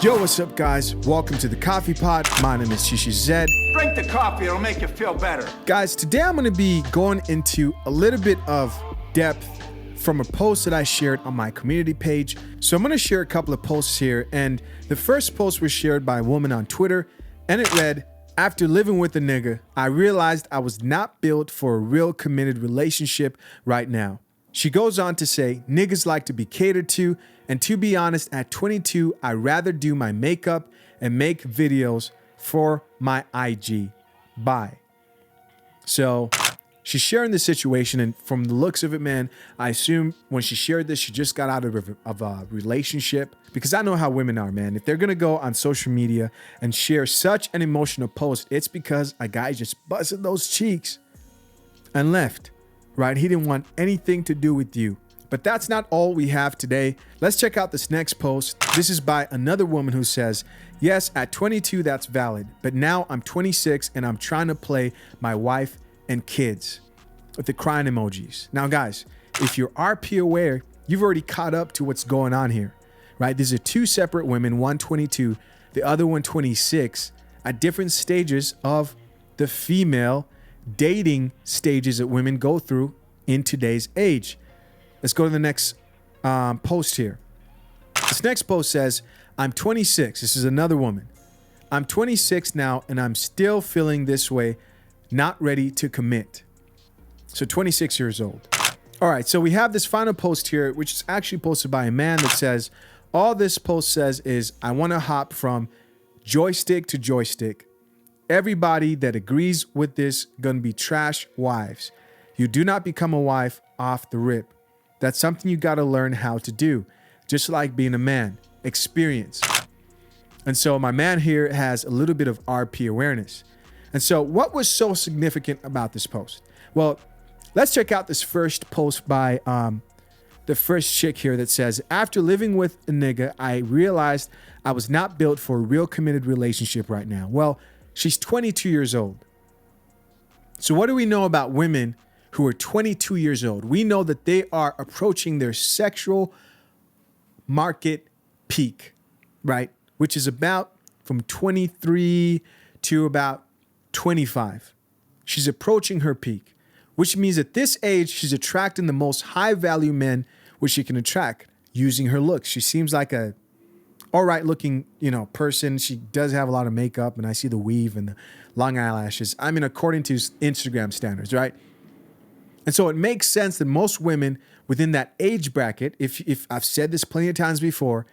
Yo, what's up, guys? Welcome to the Coffee Pod. My name is Shishi Zed. Drink the coffee, it'll make you feel better. Guys, today I'm going to be going into a little bit of depth from a post that I shared on my community page. So I'm going to share a couple of posts here. And the first post was shared by a woman on Twitter. And it read, "After living with a nigga, I realized I was not built for a real committed relationship right now." She goes on to say, "Niggas like to be catered to. And to be honest, at 22, I'd rather do my makeup and make videos for my IG. Bye." So she's sharing the situation. And from the looks of it, man, I assume when she shared this, she just got out of a relationship. Because I know how women are, man. If they're going to go on social media and share such an emotional post, it's because a guy just busted those cheeks and left, right? He didn't want anything to do with you. But that's not all we have today. Let's check out this next post. This is by another woman who says, "Yes, at 22, that's valid. But now I'm 26 and I'm trying to play my wife and kids," with the crying emojis. Now, guys, if you're RP aware, you've already caught up to what's going on here, right? These are two separate women, one 22, the other one 26, at different stages of the female dating stages that women go through in today's age. Let's go to the next post here. This next post says, "I'm 26. This is another woman. "I'm 26 now and I'm still feeling this way, not ready to commit." So 26 years old. All right, so we have this final post here, which is actually posted by a man that says, all this post says is, "I want to hop from joystick to joystick. Everybody that agrees with this gonna be trash wives. You do not become a wife off the rip. That's something you got to learn how to do. Just like being a man, experience." And so my man here has a little bit of RP awareness. And so what was so significant about this post? Well, let's check out this first post by the first chick here that says, "After living with a nigga, I realized I was not built for a real committed relationship right now." Well, she's 22 years old. So what do we know about women who are 22 years old? We know that they are approaching their sexual market peak, right? Which is about from 23 to about 25. She's approaching her peak, which means at this age, she's attracting the most high value men which she can attract using her looks. She seems like a all right looking, person. She does have a lot of makeup, and I see the weave and the long eyelashes. I mean, according to Instagram standards, right? And so it makes sense that most women within that age bracket, if I've said this plenty of times before,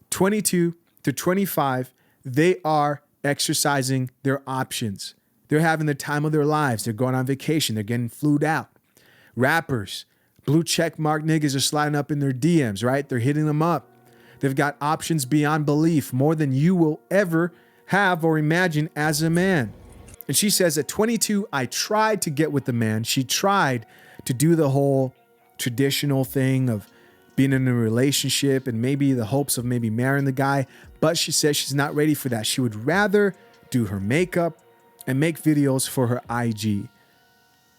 22 to 25, they are exercising their options. They're having the time of their lives. They're going on vacation. They're getting flued out. Rappers, blue check mark niggas are sliding up in their DMs, right? They're hitting them up. They've got options beyond belief, more than you will ever have or imagine as a man. And she says, at 22, I tried to get with the man. She tried to do the whole traditional thing of being in a relationship and maybe the hopes of maybe marrying the guy. But she says she's not ready for that. She would rather do her makeup and make videos for her IG,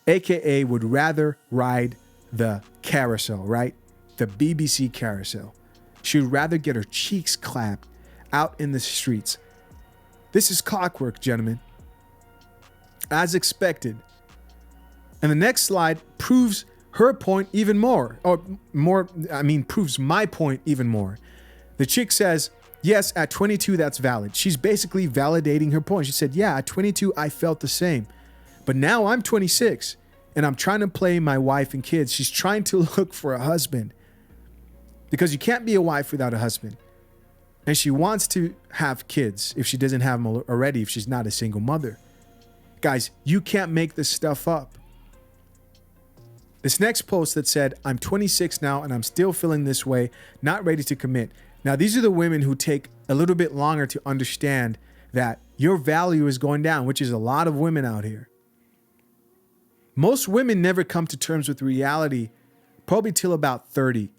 AKA would rather ride the carousel, right? The BBC carousel. She would rather get her cheeks clapped out in the streets. This is clockwork, gentlemen. As expected. And the next slide proves her point even more, proves my point even more. The chick says, "Yes, at 22, that's valid." She's basically validating her point. She said, "Yeah, at 22, I felt the same. But now I'm 26 and I'm trying to play my wife and kids." She's trying to look for a husband because you can't be a wife without a husband. And she wants to have kids if she doesn't have them already, if she's not a single mother. Guys, you can't make this stuff up. This next post that said, "I'm 26 now and I'm still feeling this way, not ready to commit." Now, these are the women who take a little bit longer to understand that your value is going down, which is a lot of women out here. Most women never come to terms with reality probably till about 30.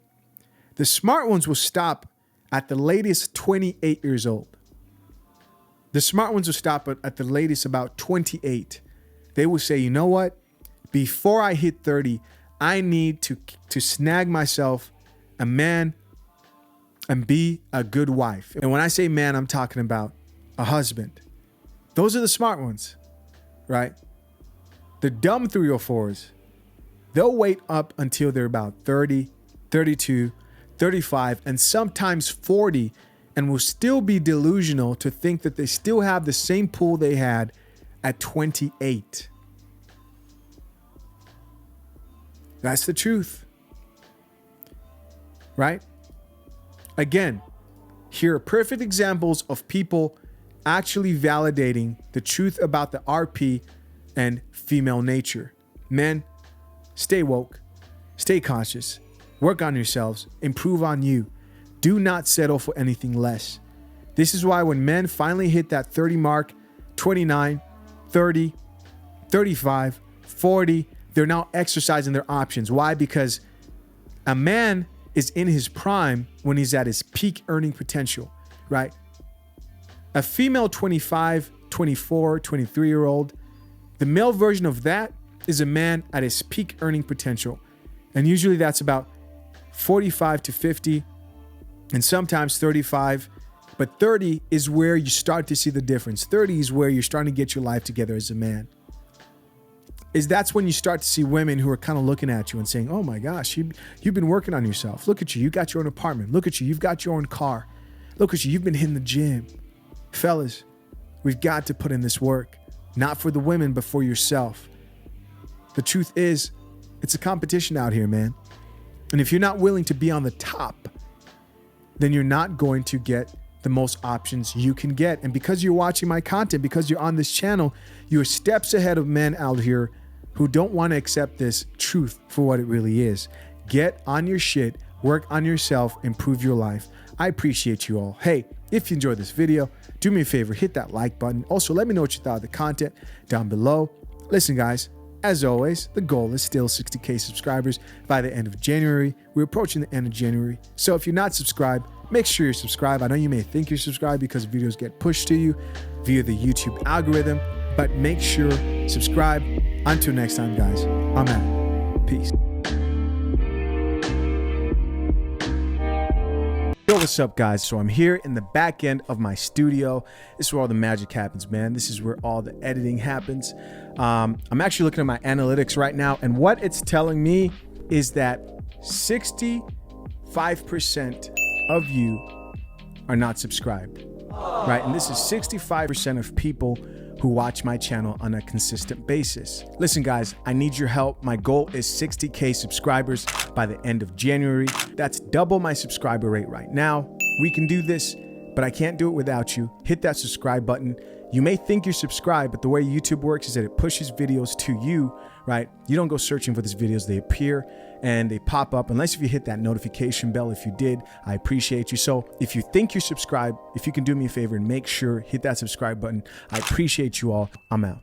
The smart ones will stop at the latest 28 years old. The smart ones will stop at the latest about 28. They will say, "You know what? Before I hit 30, I need to snag myself a man and be a good wife. And when I say man, I'm talking about a husband. Those are the smart ones, right? The dumb 304s, they'll wait up until they're about 30, 32, 35, and sometimes 40, and will still be delusional to think that they still have the same pool they had at 28. That's the truth, right? Again, here are perfect examples of people actually validating the truth about the RP and female nature. Men, stay woke, stay conscious, work on yourselves, improve on you. Do not settle for anything less. This is why when men finally hit that 30 mark, 29, 30, 35, 40, they're now exercising their options. Why? Because a man is in his prime when he's at his peak earning potential, right? A female 25, 24, 23-year-old, the male version of that is a man at his peak earning potential. And usually that's about 45 to 50 and sometimes 35. But 30 is where you start to see the difference. 30 is where you're starting to get your life together as a man. That's when you start to see women who are kind of looking at you and saying, oh my gosh, you've been working on yourself. Look at you. You got your own apartment. Look at you. You've got your own car. Look at you. You've been hitting the gym. Fellas, we've got to put in this work, not for the women, but for yourself. The truth is, it's a competition out here, man. And if you're not willing to be on the top, then you're not going to get the most options you can get. And because you're watching my content, because you're on this channel, you're steps ahead of men out here who don't want to accept this truth for what it really is. Get on your shit, work on yourself, improve your life. I appreciate you all. Hey, if you enjoyed this video, do me a favor, hit that like button. Also, let me know what you thought of the content down below. Listen, guys, as always, the goal is still 60K subscribers by the end of January. We're approaching the end of January. So if you're not subscribed, make sure you're subscribed. I know you may think you're subscribed because videos get pushed to you via the YouTube algorithm, but make sure subscribe. Until next time, guys, I'm out. Peace. Yo, what's up, guys? So I'm here in the back end of my studio. This is where all the magic happens, man. This is where all the editing happens. I'm actually looking at my analytics right now, and what it's telling me is that 65% of you are not subscribed, right? And this is 65% of people who watch my channel on a consistent basis. Listen, guys, I need your help. My goal is 60K subscribers by the end of January. That's double my subscriber rate right now. We can do this, but I can't do it without you. Hit that subscribe button. You may think you're subscribed, but the way YouTube works is that it pushes videos to you, right? You don't go searching for these videos. They appear and they pop up, unless if you hit that notification bell. If you did, I appreciate you. So if you think you're subscribed, if you can do me a favor and make sure, hit that subscribe button. I appreciate you all. I'm out.